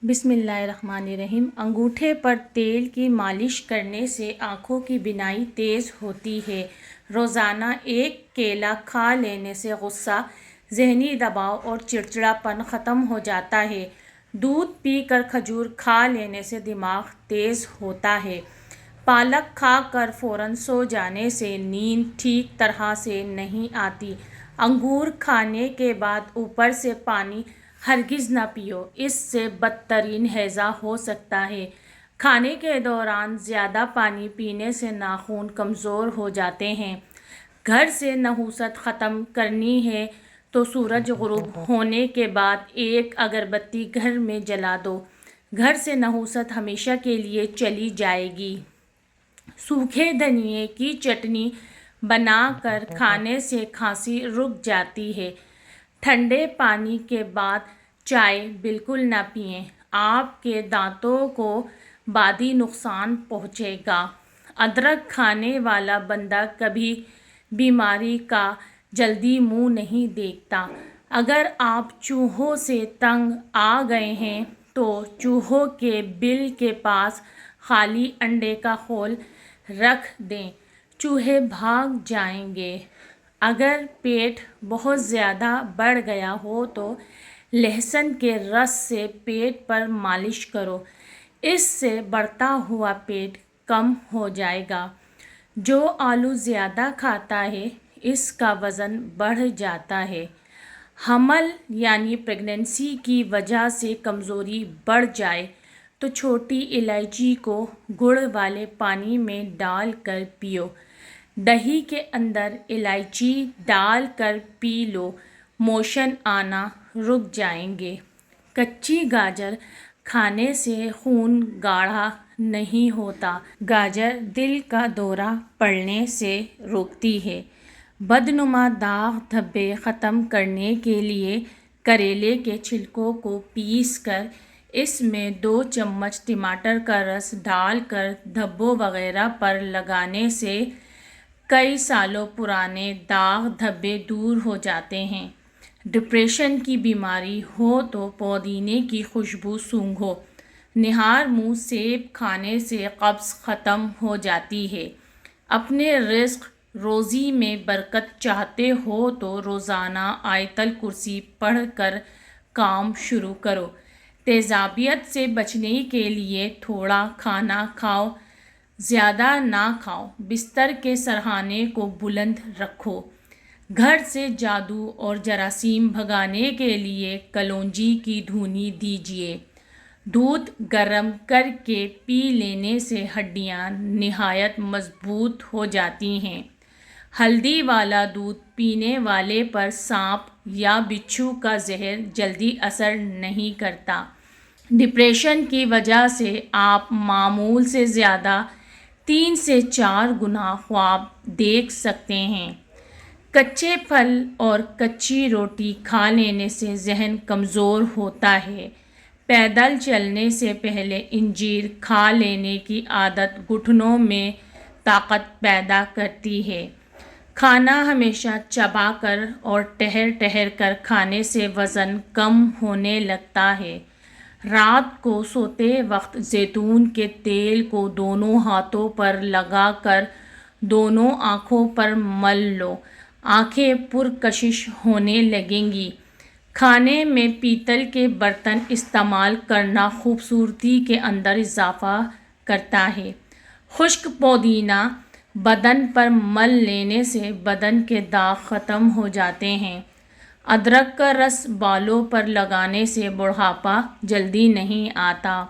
بسم اللہ الرحمن الرحیم۔ انگوٹھے پر تیل کی مالش کرنے سے آنکھوں کی بینائی تیز ہوتی ہے۔ روزانہ ایک کیلا کھا لینے سے غصہ، ذہنی دباؤ اور چڑچڑاپن ختم ہو جاتا ہے۔ دودھ پی کر کھجور کھا لینے سے دماغ تیز ہوتا ہے۔ پالک کھا کر فوراً سو جانے سے نیند ٹھیک طرح سے نہیں آتی۔ انگور کھانے کے بعد اوپر سے پانی ہرگز نہ پیو، اس سے بدترین ہیضہ ہو سکتا ہے۔ کھانے کے دوران زیادہ پانی پینے سے ناخن کمزور ہو جاتے ہیں۔ گھر سے نحوست ختم کرنی ہے تو سورج غروب ہونے کے بعد ایک اگربتی گھر میں جلا دو، گھر سے نحوست ہمیشہ کے لیے چلی جائے گی۔ سوکھے دھنیے کی چٹنی بنا کر کھانے سے کھانسی رک جاتی ہے۔ ٹھنڈے پانی کے بعد چائے بالکل نہ پئیں، آپ کے دانتوں کو بعدی نقصان پہنچے گا۔ ادرک کھانے والا بندہ کبھی بیماری کا جلدی منہ نہیں دیکھتا۔ اگر آپ چوہوں سے تنگ آ گئے ہیں تو چوہوں کے بل کے پاس خالی انڈے کا خول رکھ دیں، چوہے بھاگ جائیں گے۔ اگر پیٹ بہت زیادہ بڑھ گیا ہو تو لہسن کے رس سے پیٹ پر مالش کرو، اس سے بڑھتا ہوا پیٹ کم ہو جائے گا۔ جو آلو زیادہ کھاتا ہے اس کا وزن بڑھ جاتا ہے۔ حمل یعنی پریگننسی کی وجہ سے کمزوری بڑھ جائے تو چھوٹی الائچی کو گڑ والے پانی میں ڈال کر پیو، دہی کے اندر الائچی ڈال کر پی لو، موشن آنا رک جائیں گے۔ کچی گاجر کھانے سے خون گاڑھا نہیں ہوتا۔ گاجر دل کا دورہ پڑنے سے روکتی ہے۔ بدنما داغ دھبے ختم کرنے کے لیے کریلے کے چھلکوں کو پیس کر اس میں 2 چمچ ٹماٹر کا رس ڈال کر دھبوں وغیرہ پر لگانے سے کئی سالوں پرانے داغ دھبے دور ہو جاتے ہیں۔ ڈپریشن کی بیماری ہو تو پودینے کی خوشبو سونگھو، نہار منہ سیب کھانے سے قبض ختم ہو جاتی ہے۔ اپنے رزق روزی میں برکت چاہتے ہو تو روزانہ آیت الکرسی پڑھ کر کام شروع کرو۔ تیزابیت سے بچنے کے لیے تھوڑا کھانا کھاؤ، زیادہ نہ کھاؤ۔ بستر کے سرہانے کو بلند رکھو۔ گھر سے جادو اور جراثیم بھگانے کے لیے کلونجی کی دھونی دیجیے۔ دودھ گرم کر کے پی لینے سے ہڈیاں نہایت مضبوط ہو جاتی ہیں۔ ہلدی والا دودھ پینے والے پر سانپ یا بچھو کا زہر جلدی اثر نہیں کرتا۔ ڈپریشن کی وجہ سے آپ معمول سے زیادہ 3 سے 4 گنا خواب دیکھ سکتے ہیں۔ کچے پھل اور کچی روٹی کھا لینے سے ذہن کمزور ہوتا ہے۔ پیدل چلنے سے پہلے انجیر کھا لینے کی عادت گھٹنوں میں طاقت پیدا کرتی ہے۔ کھانا ہمیشہ چبا کر اور ٹہر ٹہر کر کھانے سے وزن کم ہونے لگتا ہے۔ رات کو سوتے وقت زیتون کے تیل کو دونوں ہاتھوں پر لگا کر دونوں آنکھوں پر مل لو، آنکھیں پرکشش ہونے لگیں گی۔ کھانے میں پیتل کے برتن استعمال کرنا خوبصورتی کے اندر اضافہ کرتا ہے۔ خشک پودینہ بدن پر مل لینے سے بدن کے داغ ختم ہو جاتے ہیں۔ ادرک کا رس بالوں پر لگانے سے بڑھاپا جلدی نہیں آتا۔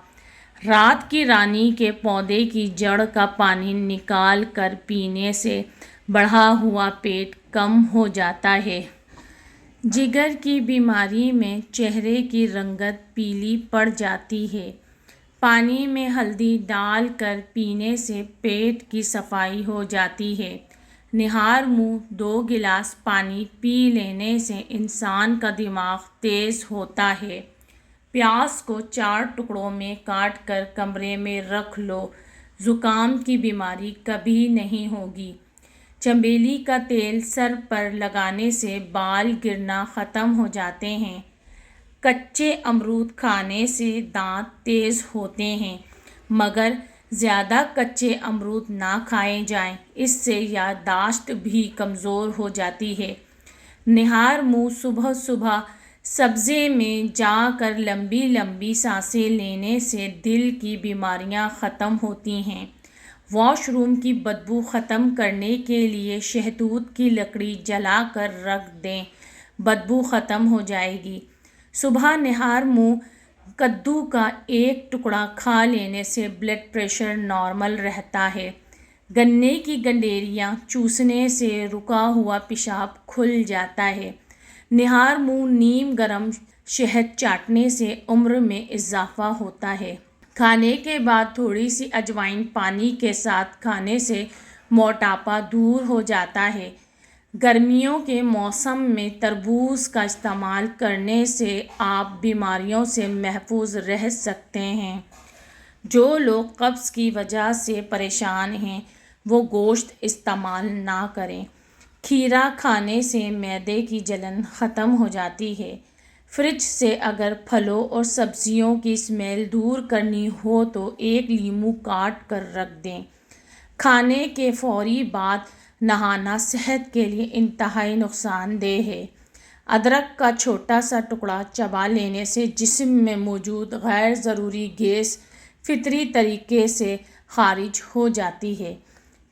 رات کی رانی کے پودے کی جڑ کا پانی نکال کر پینے سے بڑھا ہوا پیٹ کم ہو جاتا ہے۔ جگر کی بیماری میں چہرے کی رنگت پیلی پڑ جاتی ہے۔ پانی میں ہلدی ڈال کر پینے سے پیٹ کی صفائی ہو جاتی ہے۔ نہار منہ 2 گلاس پانی پی لینے سے انسان کا دماغ تیز ہوتا ہے۔ پیاز کو 4 ٹکڑوں میں کاٹ کر کمرے میں رکھ لو، زکام کی بیماری کبھی نہیں ہوگی۔ چنبیلی کا تیل سر پر لگانے سے بال گرنا ختم ہو جاتے ہیں۔ کچے امرود کھانے سے دانت تیز ہوتے ہیں، مگر زیادہ کچے امرود نہ کھائے جائیں، اس سے یادداشت بھی کمزور ہو جاتی ہے۔ نہار منہ صبح صبح سبزے میں جا کر لمبی لمبی سانسیں لینے سے دل کی بیماریاں ختم ہوتی ہیں۔ واش روم کی بدبو ختم کرنے کے لیے شہتوت کی لکڑی جلا کر رکھ دیں، بدبو ختم ہو جائے گی۔ صبح نہار منہ کدو کا ایک ٹکڑا کھا لینے سے بلڈ پریشر نارمل رہتا ہے۔ گنے کی گنڈیریاں چوسنے سے رکا ہوا پیشاب کھل جاتا ہے۔ نہار منہ نیم گرم شہد چاٹنے سے عمر میں اضافہ ہوتا ہے۔ کھانے کے بعد تھوڑی سی اجوائن پانی کے ساتھ کھانے سے موٹاپا دور ہو جاتا ہے۔ گرمیوں کے موسم میں تربوز کا استعمال کرنے سے آپ بیماریوں سے محفوظ رہ سکتے ہیں۔ جو لوگ قبض کی وجہ سے پریشان ہیں وہ گوشت استعمال نہ کریں۔ کھیرا کھانے سے معدے کی جلن ختم ہو جاتی ہے۔ فریج سے اگر پھلوں اور سبزیوں کی اسمیل دور کرنی ہو تو ایک لیموں کاٹ کر رکھ دیں۔ کھانے کے فوری بعد نہانا صحت کے لیے انتہائی نقصان دہ ہے۔ ادرک کا چھوٹا سا ٹکڑا چبا لینے سے جسم میں موجود غیر ضروری گیس فطری طریقے سے خارج ہو جاتی ہے۔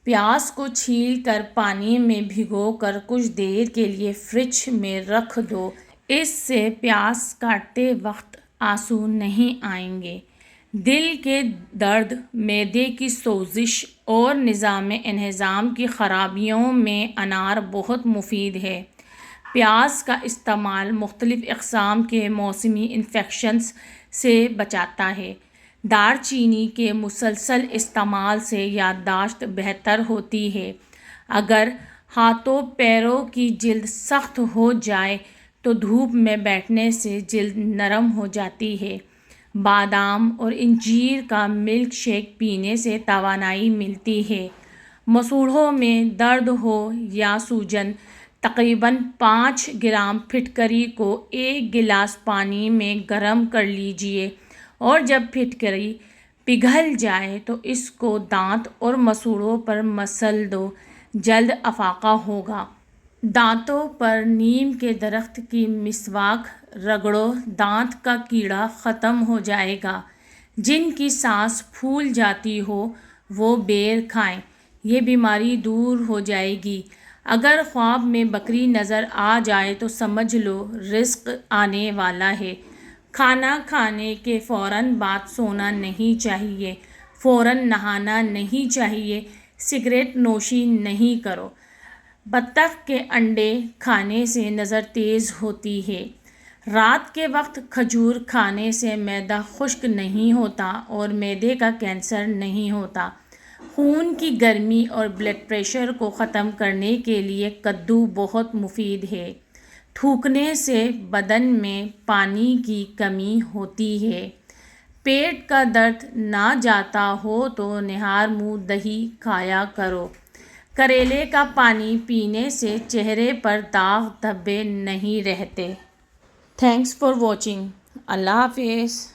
پیاز کو چھیل کر پانی میں بھگو کر کچھ دیر کے لیے فریج میں رکھ دو، اس سے پیاز کاٹتے وقت آنسو نہیں آئیں گے۔ دل کے درد، معدے کی سوزش اور نظام انہضام کی خرابیوں میں انار بہت مفید ہے۔ پیاز کا استعمال مختلف اقسام کے موسمی انفیکشنز سے بچاتا ہے۔ دار چینی کے مسلسل استعمال سے یادداشت بہتر ہوتی ہے۔ اگر ہاتھوں پیروں کی جلد سخت ہو جائے تو دھوپ میں بیٹھنے سے جلد نرم ہو جاتی ہے۔ بادام اور انجیر کا ملک شیک پینے سے توانائی ملتی ہے۔ مسوڑھوں میں درد ہو یا سوجن، تقریباً 5 گرام پھٹکری کو 1 گلاس پانی میں گرم کر لیجیے اور جب پھٹکری پگھل جائے تو اس کو دانت اور مسوڑھوں پر مسل دو، جلد افاقہ ہوگا۔ دانتوں پر نیم کے درخت کی مسواک رگڑو، دانت کا کیڑا ختم ہو جائے گا۔ جن کی سانس پھول جاتی ہو وہ بیر کھائیں، یہ بیماری دور ہو جائے گی۔ اگر خواب میں بکری نظر آ جائے تو سمجھ لو رزق آنے والا ہے۔ کھانا کھانے کے فوراً بعد سونا نہیں چاہیے، فوراً نہانا نہیں چاہیے، سگریٹ نوشی نہیں کرو۔ بطخ کے انڈے کھانے سے نظر تیز ہوتی ہے۔ رات کے وقت کھجور کھانے سے معدہ خشک نہیں ہوتا اور معدے کا کینسر نہیں ہوتا۔ خون کی گرمی اور بلڈ پریشر کو ختم کرنے کے لیے کدو بہت مفید ہے۔ تھوکنے سے بدن میں پانی کی کمی ہوتی ہے۔ پیٹ کا درد نہ جاتا ہو تو نہار منہ دہی کھایا کرو۔ کریلے کا پانی پینے سے چہرے پر داغ دھبے نہیں رہتے۔ Thanks for watching. اللہ حافظ۔